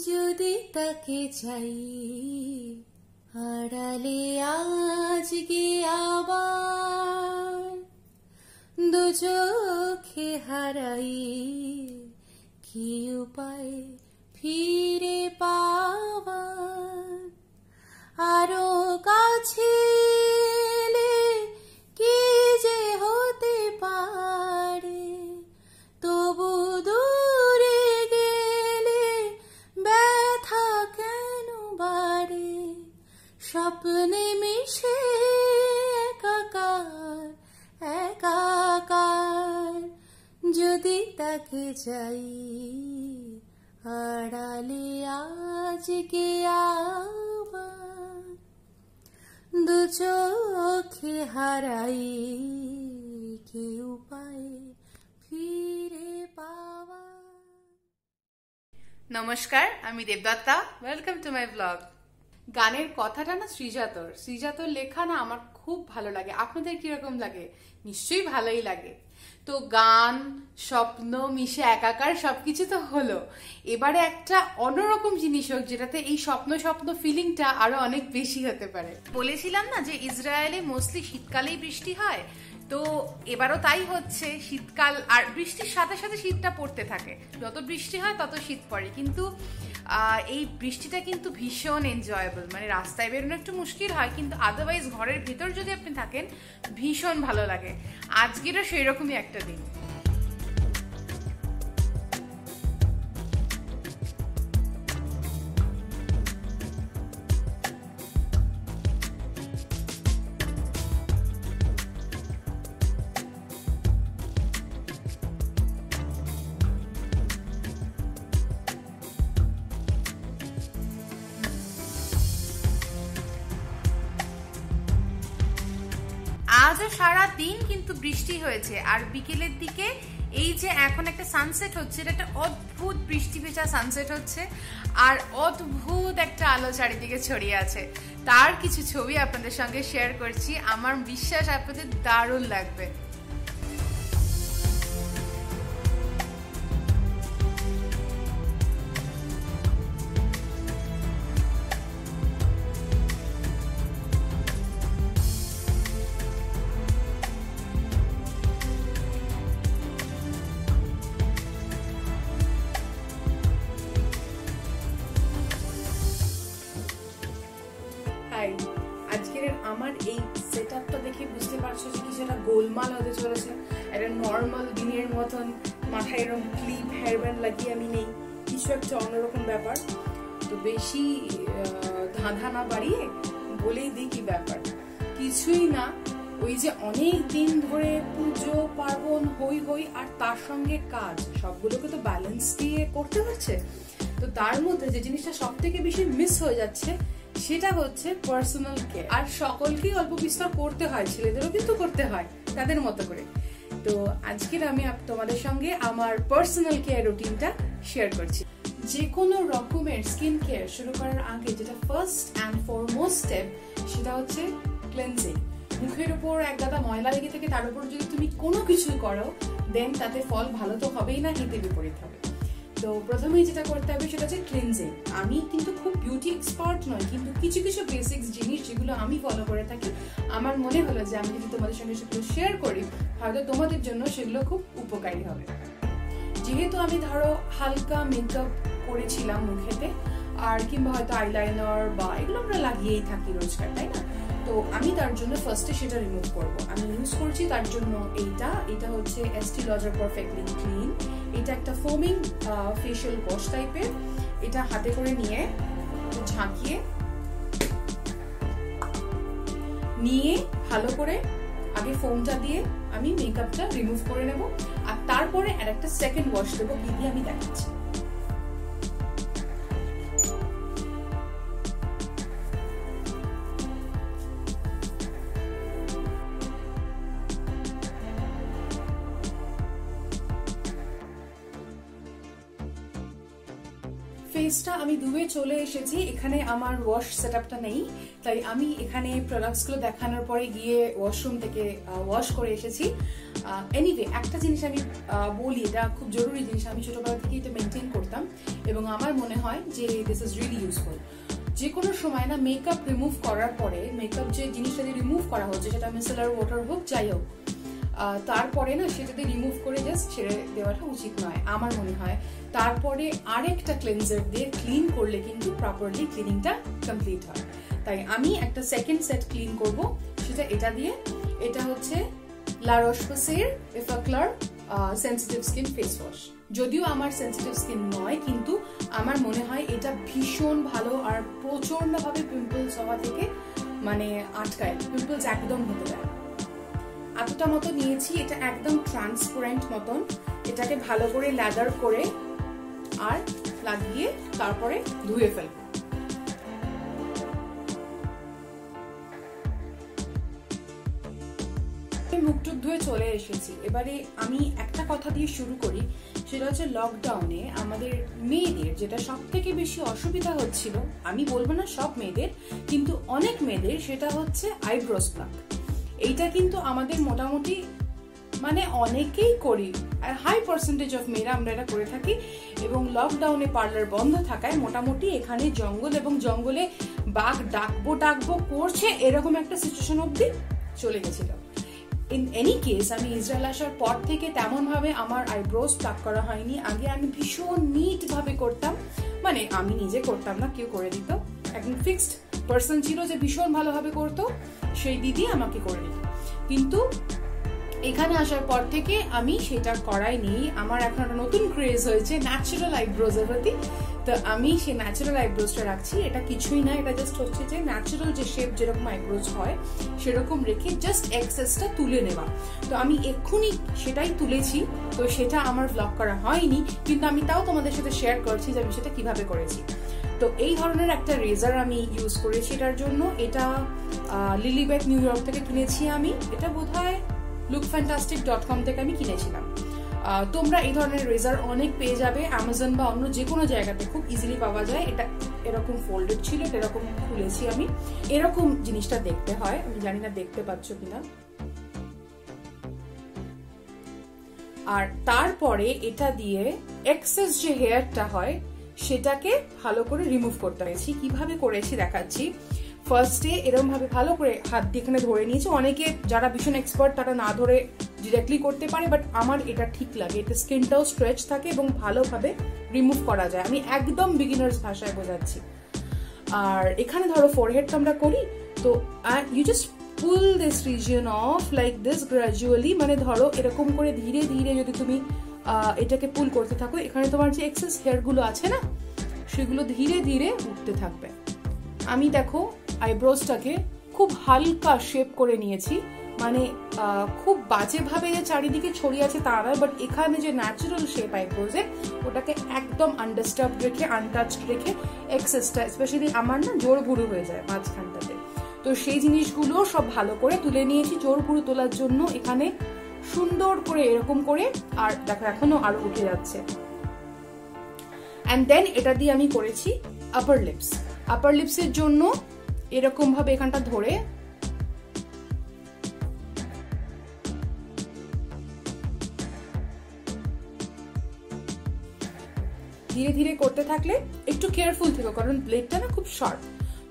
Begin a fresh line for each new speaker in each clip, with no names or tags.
যদি তাকে চাই আড়ালে আজকে আবার দু চোখে হারাই কি উপায় ফিরে পাওয়ার আরো কাছে এলে কি যে হতে পারে তবু দূরে গেলে ব্যথা কেন বাড়ে স্বপ্নে মিশে একাকার একাকার যদি তাকে চাই আড়ালে আজকে আবার দু চোখে হারাই কি উপায় ফিরে পাওয়া।
নমস্কার, আমি Debdatta. Welcome to my blog. গানের কথাটা না শ্রীজাতর লেখা না আমার খুব ভালো লাগে। আপনাদের কিরকম লাগে? নিশ্চয়ই ভালোই লাগে। তো গান, স্বপ্ন মিশে একাকার সবকিছু তো হলো। এবারে একটা অন্যরকম জিনিস হোক যেটাতে এই স্বপ্ন ফিলিংটা আরো অনেক বেশি হতে পারে। বলেছিলাম না যে ইসরায়েলে মোস্টলি শীতকালেই বৃষ্টি হয়, তো এবারও তাই হচ্ছে। শীতকাল আর বৃষ্টির সাথে সাথে শীতটা পড়তে থাকে। যত বৃষ্টি হয় তত শীত পড়ে, কিন্তু এই বৃষ্টিটা কিন্তু ভীষণ এনজয়েবল। মানে রাস্তায় বেরোনো একটু মুশকিল হয়, কিন্তু আদারওয়াইজ ঘরের ভেতর যদি আপনি থাকেন ভীষণ ভালো লাগে। আজকেরও সেই রকমই একটা দিন। আজও সারা দিন কিন্তু বৃষ্টি হয়েছে, আর বিকেলের দিকে এই যে এখন একটা সানসেট হচ্ছে, এটা একটা অদ্ভুত বৃষ্টি ভেজা সানসেট হচ্ছে, আর অদ্ভুত একটা আলো চারিদিকে ছড়িয়ে আছে। তার কিছু ছবি আপনাদের সঙ্গে শেয়ার করছি, আমার বিশ্বাস আপনাদের দারুণ লাগবে। আজকের আমার এই সেটআপটা দেখে বুঝতে পারছো যে কি সেটা গোলমাল হতে চলেছে। একটা নর্মাল দিনের মতন মাথায় এরকম ক্লিপ হেয়ার ব্যান্ড লাগিয়ে আমি নেই, কিছু একটা অন্যরকম ব্যাপার। তো বেশি ধাঁধা না বাড়িয়ে বলেই দিই কি ব্যাপার। কিছুই না, ওই যে অনেক দিন ধরে পুজো পার্বণ হই হই আর তার সঙ্গে কাজ, সবগুলোকে তো ব্যালেন্স দিয়ে করতে হচ্ছে। তো তার মধ্যে যে জিনিসটা সব থেকে বেশি মিস হয়ে যাচ্ছে সেটা হচ্ছে পার্সোনাল কেয়ার। আর সকলকেই অল্প বিস্তর করতে হয়, ছেলেদেরও কিন্তু করতে হয় তাদের মতো করে। তো আজকের আমি তোমাদের সঙ্গে আমার পার্সোনাল কেয়ার রুটিনটা শেয়ার করছি। যে কোনো রকমের স্কিন কেয়ার শুরু করার আগে যেটা ফার্স্ট অ্যান্ড ফরমোস্ট স্টেপ সেটা হচ্ছে ক্লেন্সিং। মুখের উপর এক গাদা ময়লা লেগে থেকে তার উপর যদি তুমি কোনো কিছু করো দেন তাতে ফল ভালো তো হবেই না, হিতে বিপরীত হবে। তো প্রথমেই যেটা করতে হবে সেটা হচ্ছে ক্লিনজিং। আমি কিন্তু খুব বিউটি এক্সপার্ট নই, কিন্তু কিছু কিছু বেসিক্স জিনিস যেগুলো আমি ফলো করে থাকি, আমার মনে হলো যে আমি যদি তোমাদের সঙ্গে সেগুলো শেয়ার করি হয়তো তোমাদের জন্য সেগুলো খুব উপকারী হবে। যেহেতু আমি ধরো হালকা মেকআপ করেছিলাম মুখেতে, আর কিংবা হয়তো আইলাইনার বা এগুলো আমরা লাগিয়েই থাকি রোজকার, তাই না? তো আমি তার জন্য ফার্স্টে সেটা রিমুভ করব। আমি ইউজ করছি তার জন্য এটা হচ্ছে এস্টি লজার পারফেক্টলি ক্লিন। এটা একটা ফোমিং ফেশিয়াল ওয়াশ টাইপের। এটা হাতে করে নিয়ে ঝাঁকিয়ে নিয়ে ভালো করে আগে ফোমটা দিয়ে আমি মেকআপটা রিমুভ করে নেব, আর তারপরে আর একটা সেকেন্ড ওয়াশ দেবো, কি দিয়ে আমি দেখাচ্ছি। ফেসটা আমি ধুয়ে চলে এসেছি। এখানে আমার ওয়াশ সেটআপটা নেই, তাই আমি এখানে প্রোডাক্টস গুলো দেখানোর পরে গিয়ে ওয়াশরুম থেকে ওয়াশ করে এসেছি। এনিওয়ে একটা জিনিস আমি বলি, এটা খুব জরুরি জিনিস, আমি ছোটবেলা থেকে এটা মেনটেন করতাম এবং এবং আমার মনে হয় যে দিস ইজ রিয়েলি ইউজফুল। যে কোনো সময় না মেকআপ রিমুভ করার পরে, মেকআপ যে জিনিসটা দিয়ে রিমুভ করা হচ্ছে সেটা মিসেলার ওয়াটার হোক যাই হোক, তারপরে না সেটা দিয়ে রিমুভ করে জাস্ট ছেড়ে দেওয়াটা উচিত নয় আমার মনে হয়। তারপরে আরেকটা ক্লিনজার দিয়ে ক্লিন করলে কিন্তু প্রপারলি ক্লিনিংটা কমপ্লিট হয়। তাই আমি একটা সেকেন্ড সেট ক্লিন করব, সেটা এটা দিয়ে। এটা হচ্ছে লা রোশ-পসের এফাক্লার সেন্সিটিভ স্কিন ফেস ওয়াশ। যদিও আমার সেন্সিটিভ স্কিন নয়, কিন্তু আমার মনে হয় এটা ভীষণ ভালো আর প্রচন্ড ভাবে পিম্পলস হওয়া থেকে মানে আটকায়, পিম্পলস একদম হতে দেয়। এতটা মতো নিয়েছি, এটা একদম ট্রান্সপারেন্ট মতন। এটাকে ভালো করে ল্যাদার করে আর লাগিয়ে তারপরে ধুয়ে ফেলবো। মুখ টুক ধুয়ে চলে এসেছি। এবারে আমি একটা কথা দিয়ে শুরু করি, সেটা হচ্ছে লকডাউনে আমাদের মেয়েদের যেটা সব থেকে বেশি অসুবিধা হচ্ছিল, আমি বলবো না সব মেয়েদের, কিন্তু অনেক মেয়েদের, সেটা হচ্ছে আইব্রোস প্লাক। এইটা কিন্তু আমাদের মোটামুটি মানে অনেকেই করি, আর হাই পার্সেন্টেজ অফ মেয়েরা আমরা এটা করে থাকি। এবং লকডাউনে পার্লার বন্ধ থাকায় মোটামুটি এখানে জঙ্গল, এবং জঙ্গলে বাঘ ডাকবো করছে এরকম একটা সিচুয়েশন অব্দি চলে গেছিল। ইন এনি কেস আমি ইসরায়েল আসার পর থেকে তেমন ভাবে আমার আইব্রোস প্লাক করা হয়নি। আগে আমি ভীষণ নিট ভাবে করতাম, মানে আমি নিজে করতাম না, কেউ করে দিত। একদম ফিক্সড পার্সন ছিল যে ভীষণ ভালোভাবে করতো, সেই দিদি আমাকে করে দিত। কিন্তু এখানে আসার পর থেকে আমি সেটা করাইনি। আমার এখন একটা নতুন ক্রেজ হয়েছে ন্যাচারাল আইব্রোজ এর প্রতি, তো আমি সেই ন্যাচারাল আইব্রোজটা রাখছি। এটা কিছুই না, এটা জাস্ট হচ্ছে যে ন্যাচারাল যে শেপ যেরকম আইব্রোজ হয় সেরকম রেখে জাস্ট এক্সেসটা তুলে নেওয়া। তো আমি এক্ষুনি সেটাই তুলেছি, তো সেটা আমার ব্লগ করা হয়নি, কিন্তু আমি তাও তোমাদের সাথে শেয়ার করছি যে আমি সেটা কিভাবে করেছি। তো এই ধরনের একটা রেজার আমি ইউজ করেছি এটার জন্য। এটা লিলিবেট নিউ ইয়র্ক থেকে কিনেছি আমি। এটা বোধহয় lookfantastic.com থেকে আমি কিনেছিলাম। তোমরা এই ধরনের রেজার অনেক পেয়ে যাবে অ্যামাজন বা অন্য যে কোনো জায়গাতে, খুব ইজিলি পাওয়া যায়। এটা এরকম ফোল্ডেড ছিল, এটা এরকম খুলেছি আমি। এরকম জিনিসটা দেখতে হয়, আমি জানি না দেখতে পাচ্ছ কিনা। আর তারপরে এটা দিয়ে এক্সেস যে হেয়ারটা হয় সেটাকে ভালো করে রিমুভ করতে হয়েছে। কিভাবে করেছি দেখাচ্ছি। ফার্স্টে এরকম ভাবে ভালো করে হাত দিয়ে এখানে ধরে নিয়েছি। অনেকে যারা ভীষণ এক্সপার্ট তারা না ধরে ডিরেক্টলি করতে পারে, বাট আমার এটা ঠিক লাগে। এটা স্কিনটাও স্ট্রেচ থাকে এবং ভালোভাবে রিমুভ করা যায়। আমি একদম বিগিনার্স ভাষায় বোঝাচ্ছি। আর এখানে ধরো ফোরহেডটা আমরা করি, তো you just pull this region of like this gradually, মানে ধরো এরকম করে ধীরে ধীরে যদি তুমি এটাকে পুল করতে থাকো, এখানে তোমার যে এক্সেস হেয়ার গুলো আছে না সেগুলো ধীরে ধীরে উঠতে থাকবে। আমি দেখো আইব্রোজটাকে খুব হালকা শেপ করে নিয়েছি, মানে খুব বাজেভাবে যে চারিদিকে ছড়িয়ে আছে তা নয়, বাট এখানে যে ন্যাচারাল শেপ আইব্রোজে ওটাকে একদম আনডিস্টার্ব রেখে, আনটাচড রেখে এক্সেসটা, স্পেশালি আমার না জোর ভুরু হয়ে যায় মাঝখানটাতে, তো সেই জিনিসগুলো সব ভালো করে তুলে নিয়েছি। জোর ভুরু তোলার জন্য এখানে সুন্দর করে এরকম করে, আর দেখো এখনো আরো উঠে যাচ্ছে। অ্যান্ড দেন এটা দিয়ে আমি করেছি আপার লিপস। আপার লিপসের জন্য এরকম ভাবে এখানটা ধরে ধীরে ধীরে করতে থাকলে, একটু কেয়ারফুল থেকো কারণ ব্লেডটা না খুব শার্প,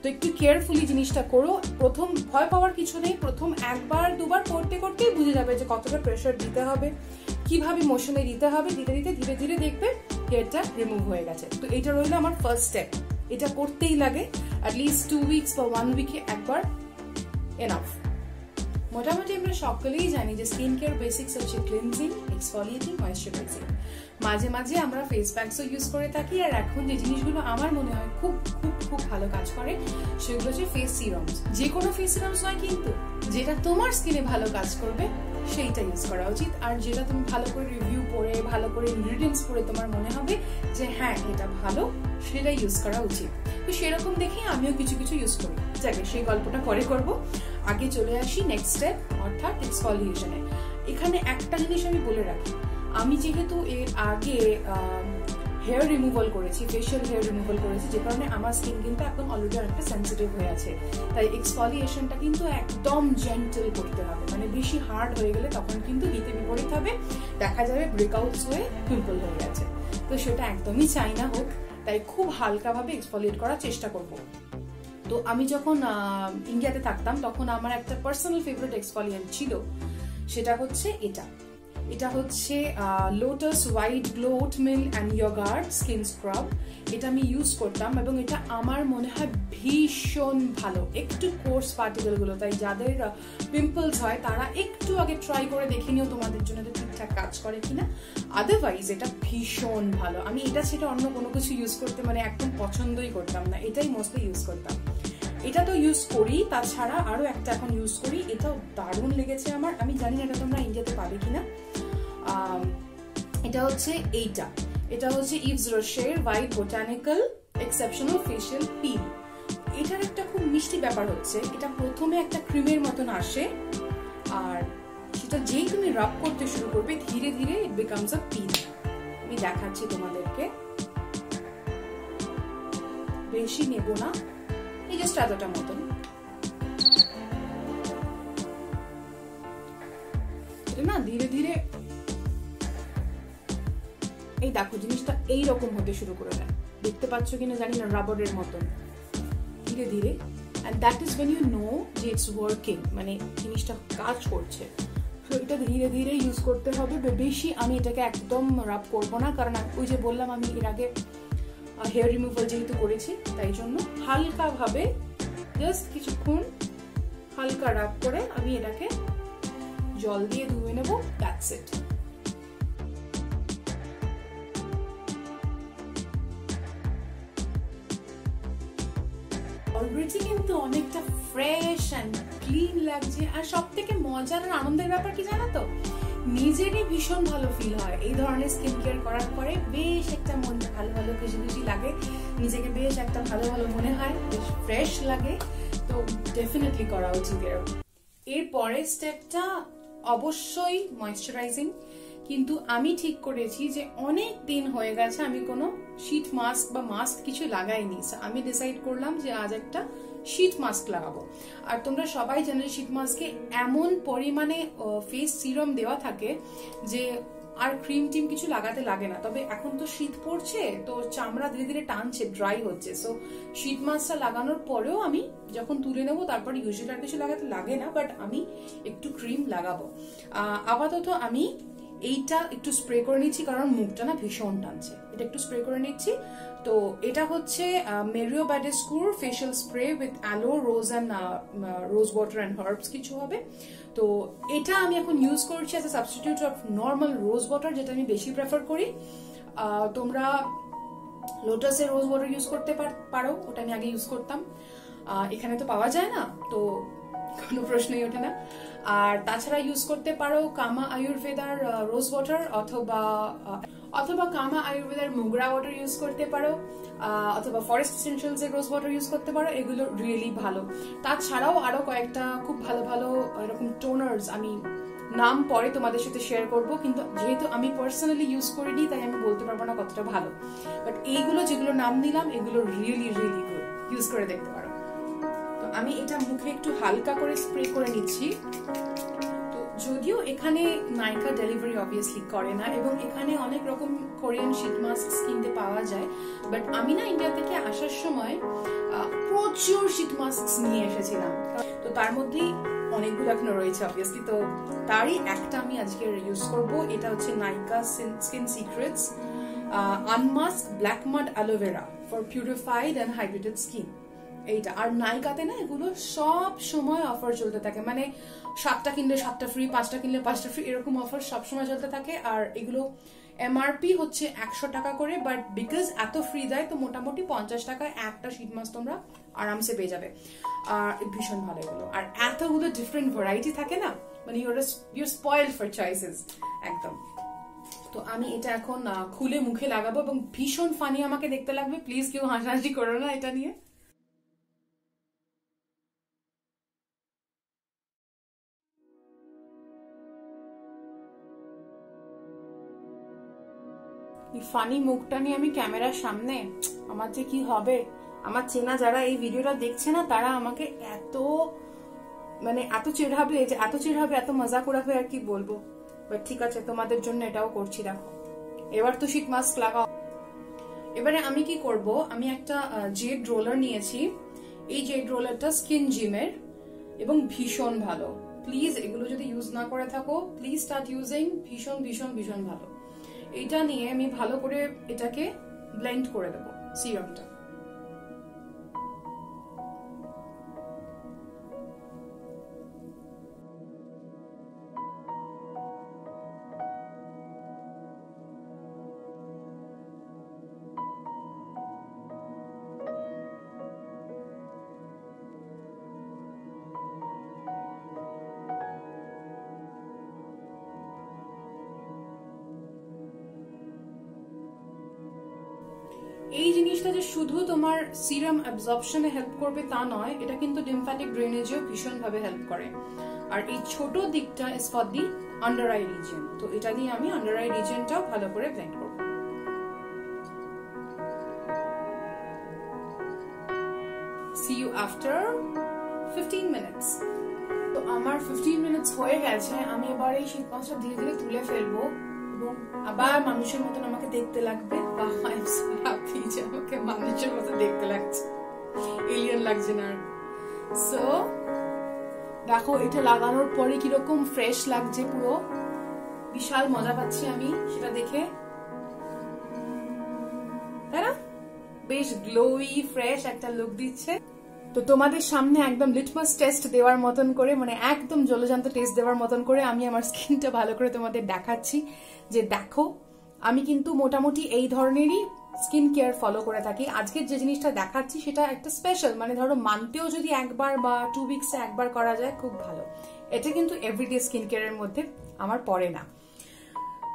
তো একটু কেয়ারফুলি জিনিসটা করো। প্রথম ভয় পাওয়ার কিছু নেই, প্রথম একবার দুবার করতে করতেই বুঝে যাবে যে কতটা প্রেশার দিতে হবে, কিভাবে মোশনে দিতে হবে। দিতে দিতে ধীরে ধীরে দেখবে হেয়ারটা রিমুভ হয়ে গেছে। তো এটা রইল আমার ফার্স্ট স্টেপ। এটা করতেই লাগে অ্যাটলিস্ট 2 উইকস বা 1 উইকে একবার, এনাফ। মোটামুটি আমরা সকলেই জানি যে স্কিন কেয়ার বেসিক্স হচ্ছে ক্লিনজিং, এক্সফোলিয়েটিং, ময়েশ্চারাইজিং। মাঝে মাঝে আমরা ফেস প্যাকসও ইউজ করে থাকি। আর এখন যে জিনিসগুলো আমার মনে হয় খুব খুব খুব ভালো কাজ করে সেগুলো হচ্ছে ফেস সিরামস। যে কোনো ফেস সিরামস নয়, কিন্তু যেটা তোমার স্কিনে ভালো কাজ করবে সেইটা ইউজ করা উচিত। আর যেটা তুমি ভালো করে রিভিউ পড়ে, ভালো করে ইনগ্রিডিয়েন্টস পড়ে তোমার মনে হবে যে হ্যাঁ এটা ভালো, সেটা ইউজ করা উচিত। তো সেরকম দেখে আমিও কিছু কিছু ইউজ করি। যাকে সেই গল্পটা পরে করব, আগে চলে আসি নেক্সট স্টেপ, অর্থাৎ এক্সফোলিয়েশনে। এখানে একটা জিনিস আমি বলে রাখি, আমি যেহেতু এর আগে হেয়ার রিমুভাল করেছি, ফেশিয়াল হেয়ার রিমুভাল করেছি, যে কারণে আমার স্কিন কিন্তু একদম অলরেডি অনেকটা সেন্সিটিভ হয়ে আছে। তাই এক্সফোলিয়েশনটা কিন্তু একদম জেন্টল করতে হবে, মানে বেশি হার্ড হয়ে গেলে তখন কিন্তু হিতে বিপরীত হবে, দেখা যাবে ব্রেকআউটস হয়ে পিম্পল হয়ে গেছে। তো সেটা একদমই চাই না হোক, তাই খুব হালকাভাবে এক্সফোলিয়েট করার চেষ্টা করব। তো আমি যখন ইন্ডিয়াতে থাকতাম তখন আমার একটা পার্সোনাল ফেভারিট এক্সফোলিয়েন্ট ছিল, সেটা হচ্ছে এটা হচ্ছে lotus white glow oatmeal and yogurt skin scrub. এটা আমি ইউজ করতাম এবং এটা আমার মনে হয় ভীষণ ভালো, একটু কোর্স পার্টিকেল গুলো, তাই যাদের পিম্পলস হয় তারা একটু আগে ট্রাই করে দেখে নিও তোমাদের জন্য এটা ঠিকঠাক কাজ করে কিনা। আদারওয়াইজ এটা ভীষণ ভালো। আমি এটা সেটা অন্য কোনো কিছু ইউজ করতে মানে একদম পছন্দই করতাম না, এটাই মোস্টলি ইউজ করতাম। এটা তো ইউজ করি, তাছাড়া আরো একটা এখন ইউজ করি, এটাও দারুণ লেগেছে আমার। আমি জানি না এটা তোমরা ইন্ডিয়াতে পাবে কিনা। এটা হচ্ছে এটা হচ্ছে ইভস রোশের হোয়াইট বোটানিক্যাল এক্সেপশনাল ফেশিয়াল পিল। এটার একটা খুব মিষ্টি ব্যাপার হচ্ছে, এটা প্রথমে একটা ক্রিমের মতন আসে, আর সেটা যেই তুমি রাব করতে শুরু করবে ধীরে ধীরে ইট বিকামস আ পিল। আমি দেখাচ্ছি তোমাদেরকে, বেশি নেব না, এই জাস্ট এতটা মতন। না ধীরে ধীরে এই দেখো জিনিসটা এইরকম হতে শুরু করে দেয়, দেখতে পাচ্ছ কিনা জানি না, রাবারের মতন ধীরে ধীরে। And that is when you know যে ইটস ওয়ার্কিং, মানে জিনিসটা কাজ করছে। তো এটা ধীরে ধীরে ইউজ করতে হবে, বেশি আমি এটাকে একদম রাব করব না, কারণ ওই যে বললাম আমি এর আগে হেয়ার রিমুভাল যেহেতু করেছি, তাই জন্য হালকা ভাবে জাস্ট কিছুক্ষণ হালকা রাব করে আমি এটাকে জল দিয়ে ধুয়ে নেব, দ্যাটস ইট। অলরেডি কিন্তু অনেকটা ফ্রেশ এন্ড ক্লিন লাগছে। আর সব থেকে মজার আর আনন্দের ব্যাপার কি জানো তো, নিজেরই ভীষণ ভালো ফিল হয় এই ধরনের স্কিন কেয়ার করার পরে। বেশ একটা মনটা ভালো ভালো খুশি খুশি লাগে, নিজেকে বেশ একটা ভালো ভালো মনে হয়, বেশ ফ্রেশ লাগে। তো ডেফিনেটলি করা উচিত এরকম। এর পরের স্টেপটা অবশ্যই ময়েশ্চারাইজিং, কিন্তু আমি ঠিক করেছি যে অনেক দিন হয়ে গেছে আমি কোনো শীট মাস্ক বা মাস্ক কিছু লাগাইনি। আমি ডিসাইড করলাম যে আজ একটা শীট মাস্ক লাগাবো। আর তোমরা সবাই জানো শীট মাস্কে এমন পরিমাণে ফেস সিরাম দেওয়া থাকে যে আর ক্রিম টিম কিছু লাগাতে লাগে না। তবে এখন তো শীত পড়ছে, তো চামড়া ধীরে ধীরে টানছে, ড্রাই হচ্ছে। সো শীট মাস্কটা লাগানোর পরেও আমি যখন তুলে নেবো তারপর ইউজুয়ালি আর কিছু লাগাতে লাগে না, বাট আমি একটু ক্রিম লাগাবো। আপাতত আমি এইটা একটু স্প্রে করে নিচ্ছি, কারণ মুখটা না ভীষণ টানছে, এটা একটু স্প্রে করে নিচ্ছি। তো এটা হচ্ছে মেরিও ব্যাডেস্কুর facial spray with aloe rose and rose water and herbs কিছু হবে। তো এটা আমি এখন ইউজ করছি as a substitute of normal rose water, যেটা আমি বেশি প্রেফার করি। তোমরা লোটাসের রোজ ওয়াটার ইউজ করতে পারো, ওটা আমি আগে ইউজ করতাম, এখানে তো পাওয়া যায় না, তো কোনো প্রশ্নই ওঠে না। আর তাছাড়া ইউজ করতে পারো কামা আয়ুর্বেদার রোজ ওয়াটার, অথবা কামা আয়ুর্বেদার মোগরা ওয়াটার ইউজ করতে পারো, অথবা ফরেস্ট এসেনশিয়ালস এর রোজ ওয়াটার ইউজ করতে পারো। এগুলো রিয়েলি ভালো। তাছাড়াও আরো কয়েকটা খুব ভালো ভালো এরকম টোনার্স আমি নাম পরে তোমাদের সাথে শেয়ার করব, কিন্তু যেহেতু আমি পার্সোনালি ইউজ করিনি তাই আমি বলতে পারবো না কতটা ভালো। বাট এইগুলো যেগুলো নাম নিলাম এগুলো রিয়েলি রিয়েলি গুড, ইউজ করে দেখতে পারো। তো আমি এটা মুখে একটু হালকা করে স্প্রে করে নিচ্ছি। তো যদিও এখানে নাইকা ডেলিভারি অবভিয়াসলি করে না, এবং এখানে অনেক রকম কোরিয়ান শীট মাস্ক কিনতে পাওয়া যায়, বাট আমি না ইন্ডিয়া থেকে আসার সময় প্রচুর শীট মাস্ক নিয়ে এসেছিলাম। তো তার মধ্যেই অনেকগুলো এখনো রয়েছে অবভিয়াসলি, তো তারই একটা আমি আজকে ইউজ করব। এটা হচ্ছে Nykaa skin secrets unmask black mud aloe vera for purified and hydrated skin. এইটা আর নাইকাতে না এগুলো সব সময় অফার চলতে থাকে, মানে 7টা কিনলে 7টা ফ্রি, 5টা কিনলে 5টা ফ্রি, এরকম অফার সবসময় চলতে থাকে। আর এগুলো এমআরপি হচ্ছে 100 টাকা করে, বাট বিকজ এত ফ্রি দেয় তো মোটামুটি 50 টাকায় একটা শীট মাস্ক তোমরা আরামসে পেয়ে যাবে। আর ভীষণ ভালো এগুলো, আর এতগুলো ডিফারেন্ট ভ্যারাইটি থাকে না, মানে ইউর স্পয়েলড ফর চয়েসেস একদম। তো আমি এটা এখন খুলে মুখে লাগাবো এবং ভীষণ ফানি আমাকে দেখতে লাগবে। প্লিজ কেউ হাসাহাসি করো না এটা নিয়ে। ফানি মুখটা নিয়ে আমি ক্যামেরার সামনে, আমার যে কি হবে। আমার চেনা যারা এই ভিডিওটা দেখছে না তারা আমাকে এত চিড়াবে, যে এত চিড়াবে, এত মজা করাবে, আর কি বলবো। বাট ঠিক আছে, তোমাদের জন্য এটাও করছি। দেখো এবার তো শীত মাস্ক লাগাও। এবারে আমি কি করব, আমি একটা জেড রোলার নিয়েছি। এই জেড রোলারটা স্কিন জিমের এবং ভীষণ ভালো। প্লিজ এগুলো যদি ইউজ না করে থাকো, প্লিজ স্টার্ট ইউজিং। ভীষণ ভীষণ ভীষণ ভালো। এটা নিয়ে আমি ভালো করে এটাকে ব্লেন্ড করে দেবো সিরামটা। এই জিনিসটা যে শুধু তোমার সিরাম অ্যাবজর্পশনে হেল্প করবে তা নয়, এটা কিন্তু লিম্ফ্যাটিক ড্রেনেজেও ভীষণ ভাবে হেল্প করে। আর এই ছোট দিকটা is for the under eye region. তো এটা দিয়ে আমি আন্ডার আই রিজিয়নটাও ভালো করে ব্লেন্ড করব। See you after 15 minutes. তো আমার 15 মিনিটস হয়ে গেছে। আমি এবার এই শীত মাছটা ধীরে ধীরে তুলে ফেলবো এবং আবার মানুষের মতন আমাকে দেখতে লাগবে। আমাকে মানুষের মতো দেখতে লাগছে, এলিয়েন লাগছে না। সো দেখো এটা লাগানোর পরে কিরকম ফ্রেশ লাগছে, পুরো বিশাল মজা পাচ্ছি আমি সেটা দেখে, তাই না? বেশ গ্লোই ফ্রেশ একটা লুক দিচ্ছে। তো তোমাদের সামনে একদম লিটমাস টেস্ট দেওয়ার মতন করে, মানে একদম জলজান্ত টেস্ট দেওয়ার মতন করে আমি আমার স্কিনটা ভালো করে তোমাদের দেখাচ্ছি যে দেখো আমি কিন্তু মোটামুটি এই ধরনেরই স্কিন কেয়ার ফলো করে থাকি। আজকের যে জিনিসটা দেখাচ্ছি সেটা একটা স্পেশাল, মানে ধরো মান্থেও যদি একবার বা 2 উইকসে একবার করা যায় খুব ভালো। এটা কিন্তু এভরিডে স্কিন কেয়ারের মধ্যে আমার পড়ে না।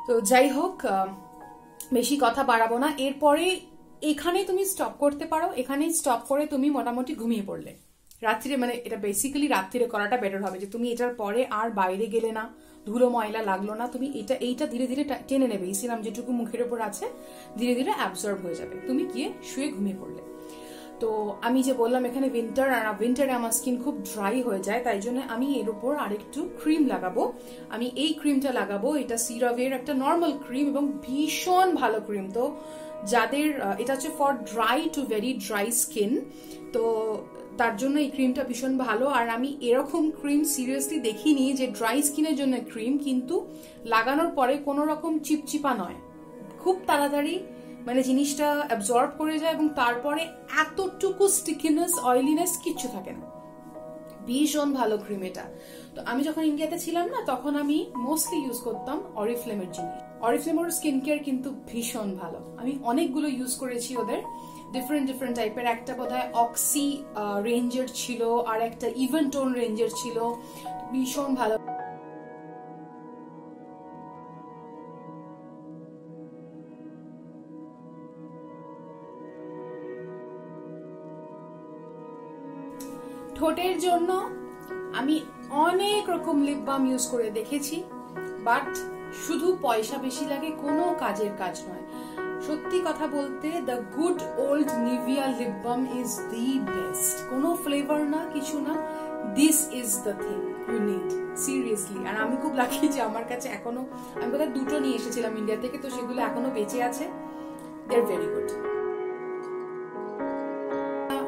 তো যাই হোক, বেশি কথা বাড়াবো না। এরপরে এখানে তুমি স্টপ করতে পারো। এখানে স্টপ করে তুমি মোটামুটি ঘুমিয়ে পড়লে রাত্রিরে, মানে এটা বেসিক্যালি রাত্রিরে করাটা বেটার হবে, যে তুমি এটার পরে আর বাইরে গেলে না, ধুলো ময়লা লাগলো না, তুমি এইটা ধীরে ধীরে টেনে নেবে। এই সিরাম যেটুকু মুখের উপর আছে ধীরে ধীরে অ্যাবজর্ব হয়ে যাবে, তুমি গিয়ে শুয়ে ঘুমিয়ে পড়লে। তো আমি যে বললাম এখানে উইন্টার, আর উইন্টারে আমার স্কিন খুব ড্রাই হয়ে যায়, তাই জন্য আমি এর উপর আরেকটু ক্রিম লাগাবো। আমি এই ক্রিমটা লাগাবো, এটা সিরাভের একটা নর্মাল ক্রিম এবং ভীষণ ভালো ক্রিম। তো যাদের এটা হচ্ছে for dry two very dry skin, তো তার জন্য এই ক্রিমটা ভীষণ ভালো। আর আমি এরকম ক্রিম সিরিয়াসলি দেখিনি যে ড্রাই স্কিনের জন্য ক্রিম কিন্তু লাগানোর পরে কোনো রকম চিপচিপা নয়, খুব তাড়াতাড়ি মানে জিনিসটা অ্যাবজর্ব করে যায় এবং তারপরে এতটুকু স্টিকিনেস অয়েলিনেস কিচ্ছু থাকে না। ভীষণ ভালো ক্রিম এটা। তো আমি যখন ইন্ডিয়াতে ছিলাম না, তখন আমি মোস্টলি ইউজ করতাম অরিফ্লেমের জিনিস। অরিফ্লেমের স্কিন কেয়ার কিন্তু ভীষণ ভালো, আমি অনেকগুলো ইউজ করেছি ওদের, ডিফারেন্ট টাইপের। একটা বোধহয় অক্সি রেঞ্জের ছিল, আর একটা ইভেন টোন রেঞ্জের ছিল, ভীষণ ভালো। ঠোঁটের জন্য আমি অনেক রকম লিপ বাম ইউজ করে দেখেছি, বাট শুধু পয়সা বেশি লাগে, কোনো কাজের কাজ নয়। সত্যি কথা বলতে the good old Nivea lip balm is the best. কোনো ফ্লেভার না, কিছু না, this is the thing you need seriously. আর আমি খুব লাকি যে আমার কাছে এখনো, আমি বোধহয় 2টো নিয়ে এসেছিলাম ইন্ডিয়া থেকে, তো সেগুলো এখনো বেঁচে আছে। দে আর ভেরি গুড।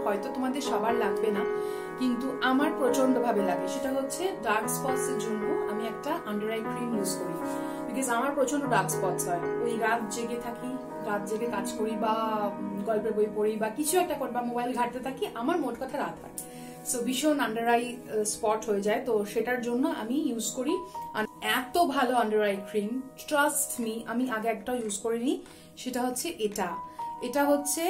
হয়তো তোমাদের সবার লাগবে না, কিন্তু আমার প্রচন্ড ভাবে লাগে। সেটা হচ্ছে ডার্ক স্পটস এর জন্য আমি একটা আন্ডার আই ক্রিম ইউজ করি, বিকজ আমার প্রচন্ড ডার্ক স্পটস হয়। ওই রাত জেগে থাকি, রাত জেগে কাজ করি বা গল্পের বই পড়ি বা কিছু একটা করি বা মোবাইল ঘাঁটতে থাকি, আমার মোট কথা রাত হয়। সো ভীষণ আন্ডার আই স্পট হয়ে যায়, তো সেটার জন্য আমি ইউজ করি। আর এত ভালো under eye cream, trust me, আমি আগে একটাও ইউজ করিনি। সেটা হচ্ছে এটা হচ্ছে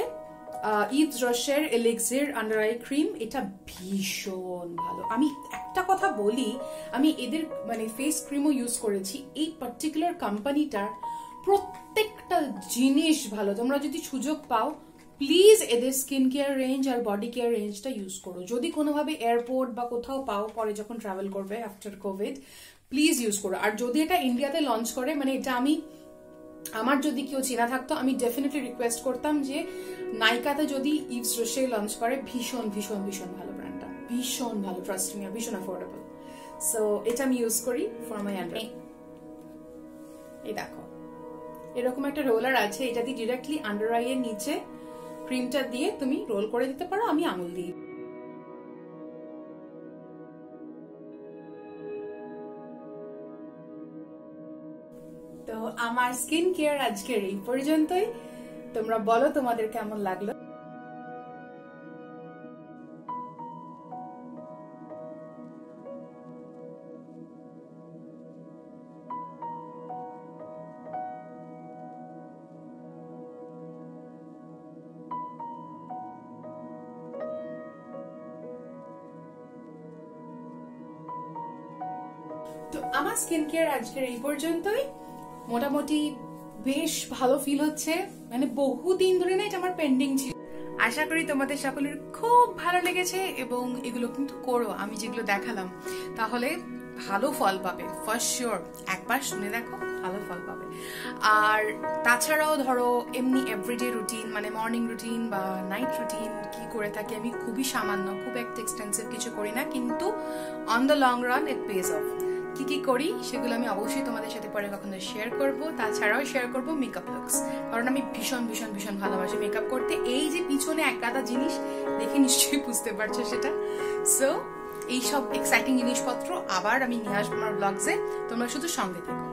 ইভস রশের এলিক্সির আন্ডার আই ক্রিম। এটা ভীষণ ভালো। আমি একটা কথা বলি, আমি এদের মানে ফেস ক্রিমও ইউজ করেছি। এই পার্টিকুলার কোম্পানিটার প্রত্যেকটা জিনিস ভালো। তোমরা যদি সুযোগ পাও, প্লিজ এদের স্কিন কেয়ার রেঞ্জ আর বডি কেয়ার রেঞ্জটা ইউজ করো। যদি কোনোভাবে এয়ারপোর্ট বা কোথাও পাও পরে যখন ট্রাভেল করবে আফটার কোভিড, প্লিজ ইউজ করো। আর যদি এটা ইন্ডিয়াতে লঞ্চ করে, মানে এটা আমার যদি কেউ চেনা থাকতো, আমি ডেফিনেটলি রিকোয়েস্ট করতাম যে নাইকাতে যদি ইভস রোশে লঞ্চ করে, ভীষণ ভীষণ ভীষণ ভালো ব্র্যান্ডটা, ভীষণ ভালো, ট্রাস্ট মি, ভীষণ অ্যাফোর্ডেবল। সো এটা আমি ইউজ করি ফর মাই আন্ডার। এই দেখো এরকম একটা রোলার আছে, এটা দিয়ে ডিরেক্টলি আন্ডার আই এর নিচে ক্রিমটা দিয়ে তুমি রোল করে দিতে পারো, আমি আঙুল দিই। তো আমার স্কিন কেয়ার আজকের এই পর্যন্তই। তোমরা বলো তোমাদের কেমন লাগলো। তো আমার স্কিন কেয়ার আজকের এই পর্যন্তই। মোটামুটি বেশ ভালো ফিল হচ্ছে, মানে বহুদিন ধরে না এটা আমার পেন্ডিং ছিল। আশা করি তোমাদের সকলের খুব ভালো লেগেছে এবং এগুলো কিন্তু করো, আমি যেগুলো দেখালাম, তাহলে ভালো ফল পাবে ফর শিওর। একবার শুনে দেখো, ভালো ফল পাবে। আর তাছাড়াও ধরো এমনি এভরিডে রুটিন, মানে মর্নিং রুটিন বা নাইট রুটিন কি করে থাকি আমি, খুবই সামান্য, খুব একটা এক্সটেন্সিভ কিছু করি না, কিন্তু on the long run it page of. কি কি করি সেগুলো আমি অবশ্যই তোমাদের সাথে পরে কখনো শেয়ার করব। তাছাড়াও শেয়ার করব মেকআপ লুকস, কারণ আমি ভীষণ ভীষণ ভীষণ ভালোবাসি মেকআপ করতে। এই যে পিছনে এক গাদা জিনিস দেখে নিশ্চয়ই বুঝতে পারছো সেটা। সো এইসব এক্সাইটিং জিনিসপত্র আবার আমি নিয়ে আসবো আমার ব্লগসে, তোমরা শুধু সঙ্গে থাকো।